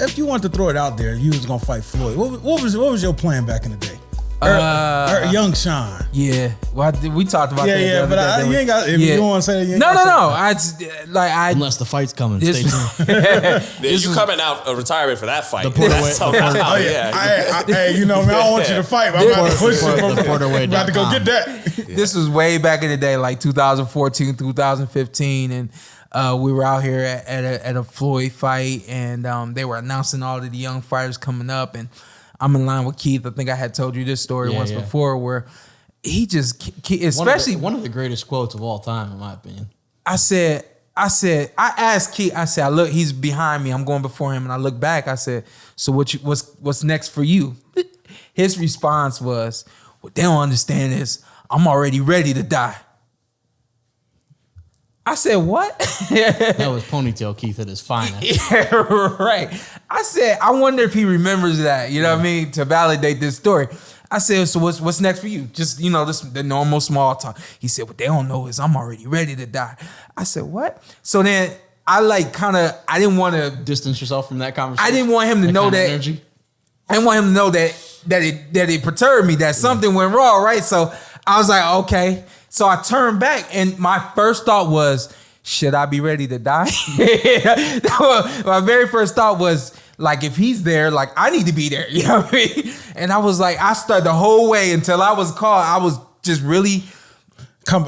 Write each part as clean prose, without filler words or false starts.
if you want to throw it out there, you was gonna fight Floyd. What was your plan back in the day? Young Shawn. Yeah, well, we talked about that. Yeah, but you ain't got. If you don't want to say that, you ain't no. Unless the fight's coming, stay tuned. You coming out of retirement for that fight? The Porter weight. Hey, you know, man, I don't want you to fight. But I'm about to push it. The Porter weight. About to go get that. This was way back in the day, like 2014, 2015, and we were out here at a Floyd fight, and they were announcing all of the young fighters coming up, and I'm in line with Keith. I think I had told you this story once before, where he just, especially one of the greatest quotes of all time, in my opinion. I asked Keith. I said, look, he's behind me. I'm going before him, and I look back. I said, so what's next for you? His response was, what they don't understand is I'm already ready to die. I said, what? That was Ponytail Keith at his finest. Yeah, right. I said, I wonder if he remembers that, you know what I mean, to validate this story. I said, so what's next for you? Just, you know, the normal small talk. He said, what they don't know is I'm already ready to die. I said, what? So then I I didn't want to distance yourself from that conversation. I didn't want him to know that. Energy. I didn't want him to know that it perturbed me, that something went wrong, right? So I was like, okay. So I turned back, and my first thought was, should I be ready to die? My very first thought was, like, if he's there, like, I need to be there. You know what I mean? And I was like, I started the whole way until I was called. I was just really...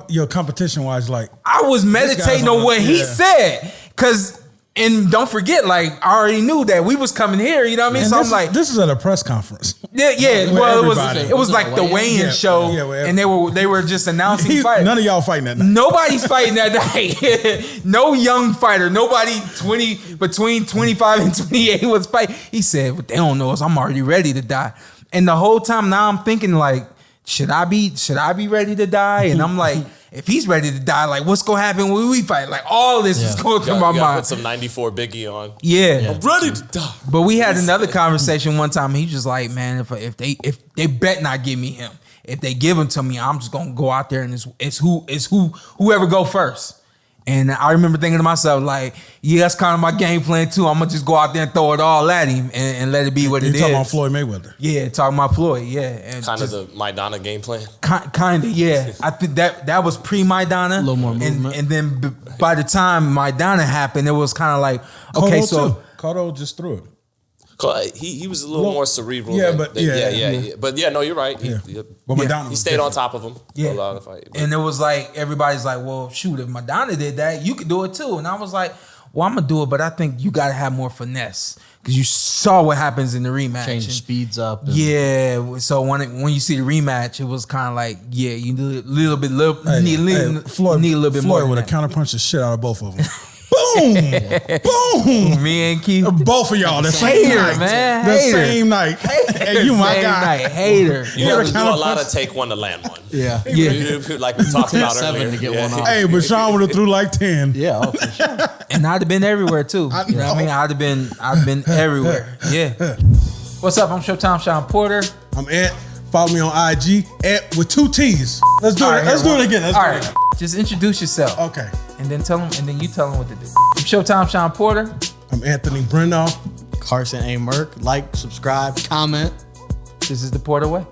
Your competition-wise, like... I was meditating on what he said. Because... And don't forget, like, I already knew that we was coming here, you know what I mean? And so I'm like... This is at a press conference. Yeah, well, it was like the weigh-in show, and they were just announcing fights. None of y'all fighting that night. Nobody's fighting that night. No young fighter. Nobody between 25 and 28 was fighting. He said, what they don't know is I'm already ready to die. And the whole time now I'm thinking, like, should I be ready to die? And I'm like... If he's ready to die, like, what's gonna happen when we fight? Like, all this is going through my mind. Put some 94 Biggie on. Yeah. I'm ready to die. But we had another conversation one time. He was just like, man, if they bet not give me him, if they give him to me, I'm just gonna go out there and it's whoever go first. And I remember thinking to myself, like, yeah, that's kind of my game plan too. I'm gonna just go out there and throw it all at him and let it be what it is. You're talking about Floyd Mayweather. Yeah, talking about Floyd, yeah. And kind of the Maidana game plan. Kind of, yeah. I think that was pre-Maidana. A little more movement. And then by the time Maidana happened, it was kind of like, okay, Cotto just threw it. He was a little more cerebral. Yeah, But yeah, no, you're right. He stayed on top of him. Yeah. A lot of the fight. And it was like, everybody's like, well, shoot, if Maidana did that, you could do it too. And I was like, well, I'm going to do it, but I think you got to have more finesse. Because you saw what happens in the rematch. Change speeds up. Yeah. So when you see the rematch, it was kind of like, yeah, you need a little bit more. Floyd would have counterpunched the shit out of both of them. Boom! Boom! Me and Keith. Both of y'all the same night. Man. The same night. Hey, you my guy. Hater. You have to do a lot of take one to land one. Yeah. Like we talked about earlier. To get one off. Hey, but Shawn would have threw like 10. Yeah, for sure. And I'd have been everywhere too. You know what I mean? I'd been everywhere. Yeah. What's up? I'm Showtime Shawn Porter. I'm Ant. Follow me on IG, Ant with 2 T's. Let's do it. Let's do it again. All right. Just introduce yourself. Okay. And then you tell them what to do. I'm Showtime Shawn Porter. I'm Anthony Brenagh. Carson Merk. Like, subscribe, comment. This is the Porter Way.